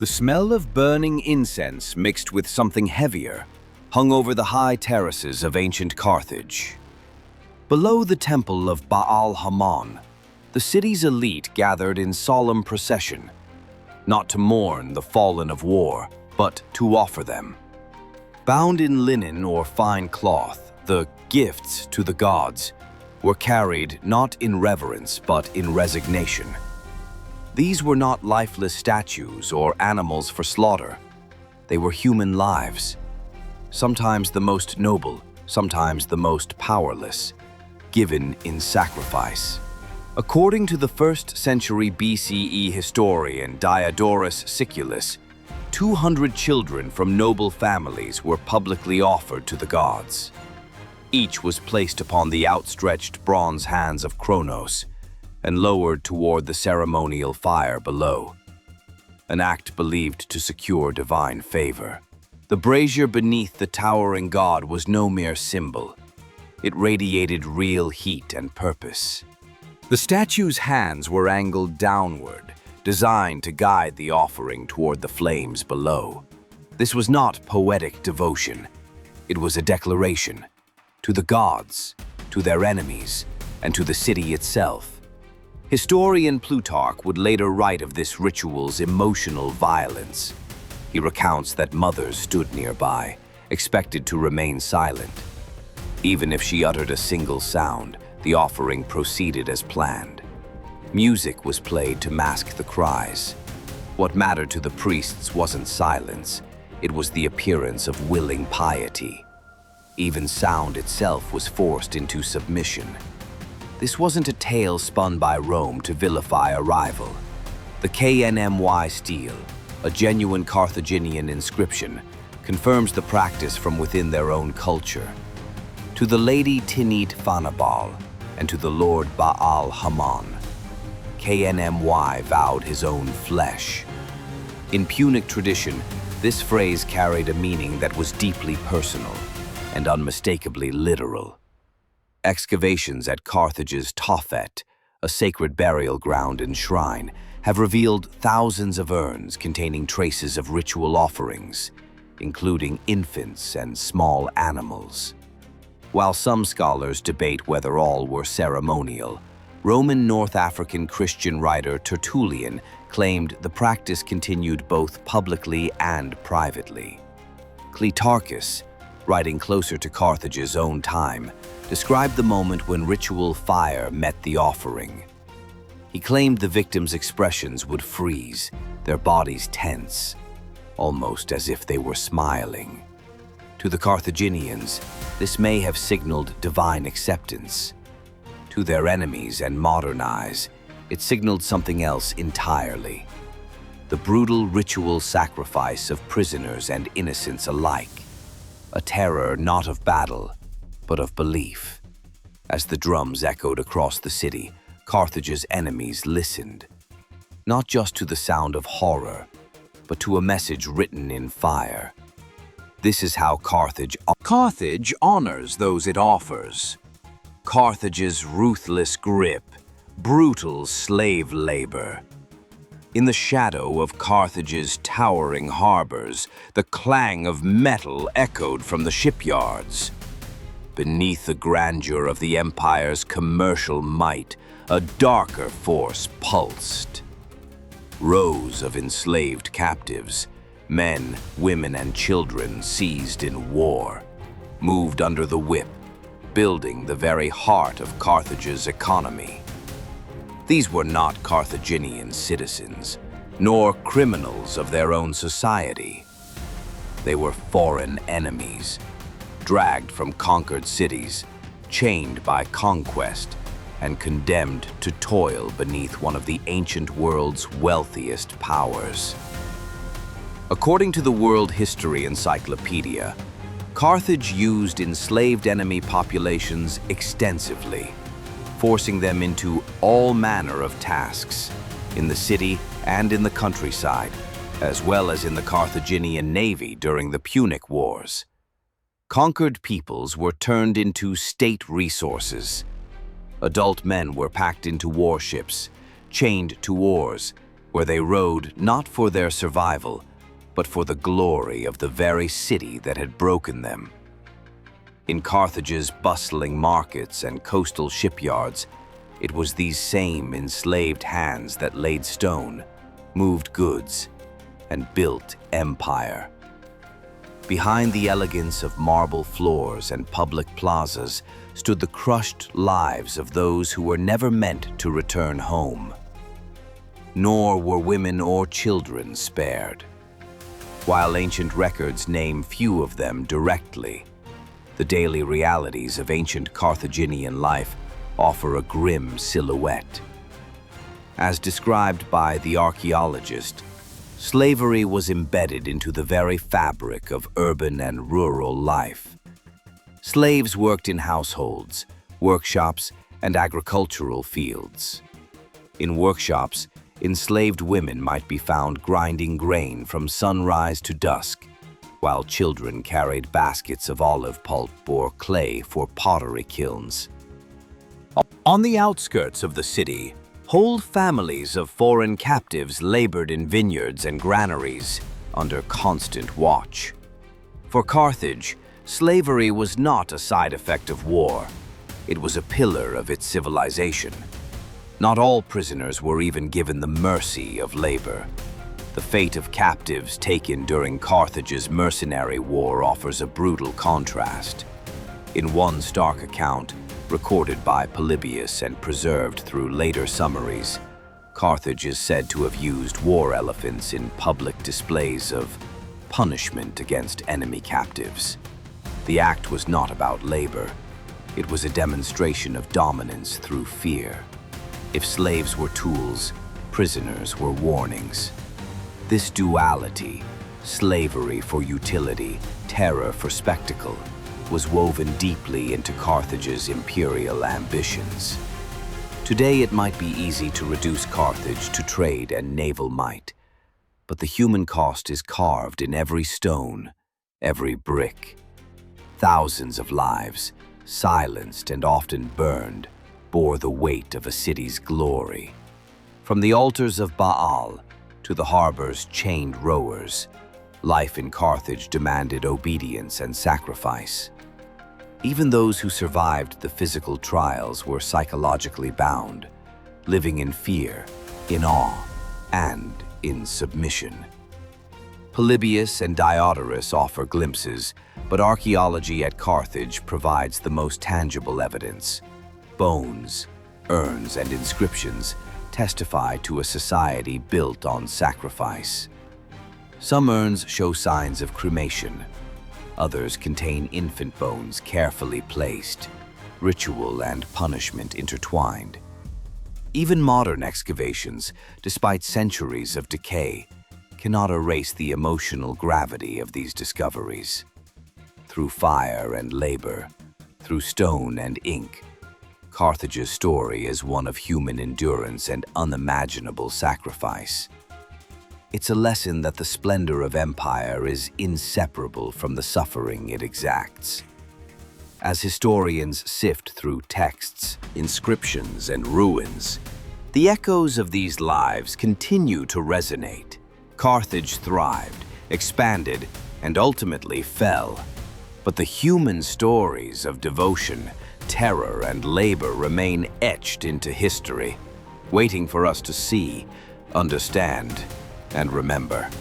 The smell of burning incense mixed with something heavier hung over the high terraces of ancient Carthage. Below the temple of Baal Hammon, the city's elite gathered in solemn procession, not to mourn the fallen of war, but to offer them. Bound in linen or fine cloth, the gifts to the gods were carried not in reverence but in resignation. These were not lifeless statues or animals for slaughter. They were human lives, sometimes the most noble, sometimes the most powerless, given in sacrifice. According to the 1st century BCE historian Diodorus Siculus, 200 children from noble families were publicly offered to the gods. Each was placed upon the outstretched bronze hands of Kronos and lowered toward the ceremonial fire below, an act believed to secure divine favor. The brazier beneath the towering god was no mere symbol. It radiated real heat and purpose. The statue's hands were angled downward, designed to guide the offering toward the flames below. This was not poetic devotion. It was a declaration to the gods, to their enemies, and to the city itself. Historian Plutarch would later write of this ritual's emotional violence. He recounts that mothers stood nearby, expected to remain silent. Even if she uttered a single sound, the offering proceeded as planned. Music was played to mask the cries. What mattered to the priests wasn't silence, it was the appearance of willing piety. Even sound itself was forced into submission. This wasn't a tale spun by Rome to vilify a rival. The KNMY stele, a genuine Carthaginian inscription, confirms the practice from within their own culture. To the Lady Tinit Hannibal and to the Lord Baal Hammon, KNMY vowed his own flesh. In Punic tradition, this phrase carried a meaning that was deeply personal and unmistakably literal. Excavations at Carthage's Tophet, a sacred burial ground and shrine, have revealed thousands of urns containing traces of ritual offerings, including infants and small animals. While some scholars debate whether all were ceremonial, Roman North African Christian writer Tertullian claimed the practice continued both publicly and privately. Cleitarchus, writing closer to Carthage's own time, described the moment when ritual fire met the offering. He claimed the victims' expressions would freeze, their bodies tense, almost as if they were smiling. To the Carthaginians, this may have signaled divine acceptance. To their enemies and modern eyes, it signaled something else entirely: the brutal ritual sacrifice of prisoners and innocents alike, a terror not of battle, but of belief. As the drums echoed across the city, Carthage's enemies listened, not just to the sound of horror, but to a message written in fire. This is how Carthage honors those it offers. Carthage's ruthless grip, brutal slave labor. In the shadow of Carthage's towering harbors, the clang of metal echoed from the shipyards. Beneath the grandeur of the empire's commercial might, a darker force pulsed. Rows of enslaved captives, men, women, and children seized in war, moved under the whip, building the very heart of Carthage's economy. These were not Carthaginian citizens, nor criminals of their own society. They were foreign enemies, dragged from conquered cities, chained by conquest, and condemned to toil beneath one of the ancient world's wealthiest powers. According to the World History Encyclopedia, Carthage used enslaved enemy populations extensively, forcing them into all manner of tasks, in the city and in the countryside, as well as in the Carthaginian navy during the Punic Wars. Conquered peoples were turned into state resources. Adult men were packed into warships, chained to oars, where they rode not for their survival, but for the glory of the very city that had broken them. In Carthage's bustling markets and coastal shipyards, it was these same enslaved hands that laid stone, moved goods, and built empire. Behind the elegance of marble floors and public plazas stood the crushed lives of those who were never meant to return home. Nor were women or children spared. While ancient records name few of them directly, the daily realities of ancient Carthaginian life offer a grim silhouette. As described by the archaeologist, slavery was embedded into the very fabric of urban and rural life. Slaves worked in households, workshops, and agricultural fields. In workshops, enslaved women might be found grinding grain from sunrise to dusk, while children carried baskets of olive pulp or clay for pottery kilns. On the outskirts of the city, whole families of foreign captives labored in vineyards and granaries under constant watch. For Carthage, slavery was not a side effect of war. It was a pillar of its civilization. Not all prisoners were even given the mercy of labor. The fate of captives taken during Carthage's mercenary war offers a brutal contrast. In one stark account, recorded by Polybius and preserved through later summaries, Carthage is said to have used war elephants in public displays of punishment against enemy captives. The act was not about labor. It was a demonstration of dominance through fear. If slaves were tools, prisoners were warnings. This duality, slavery for utility, terror for spectacle, was woven deeply into Carthage's imperial ambitions. Today it might be easy to reduce Carthage to trade and naval might, but the human cost is carved in every stone, every brick. Thousands of lives, silenced and often burned, bore the weight of a city's glory. From the altars of Baal to the harbor's chained rowers, life in Carthage demanded obedience and sacrifice. Even those who survived the physical trials were psychologically bound, living in fear, in awe, and in submission. Polybius and Diodorus offer glimpses, but archaeology at Carthage provides the most tangible evidence. Bones, urns, and inscriptions testify to a society built on sacrifice. Some urns show signs of cremation. Others contain infant bones carefully placed, ritual and punishment intertwined. Even modern excavations, despite centuries of decay, cannot erase the emotional gravity of these discoveries. Through fire and labor, through stone and ink, Carthage's story is one of human endurance and unimaginable sacrifice. It's a lesson that the splendor of empire is inseparable from the suffering it exacts. As historians sift through texts, inscriptions, and ruins, the echoes of these lives continue to resonate. Carthage thrived, expanded, and ultimately fell. But the human stories of devotion, terror, and labor remain etched into history, waiting for us to see, understand, and remember.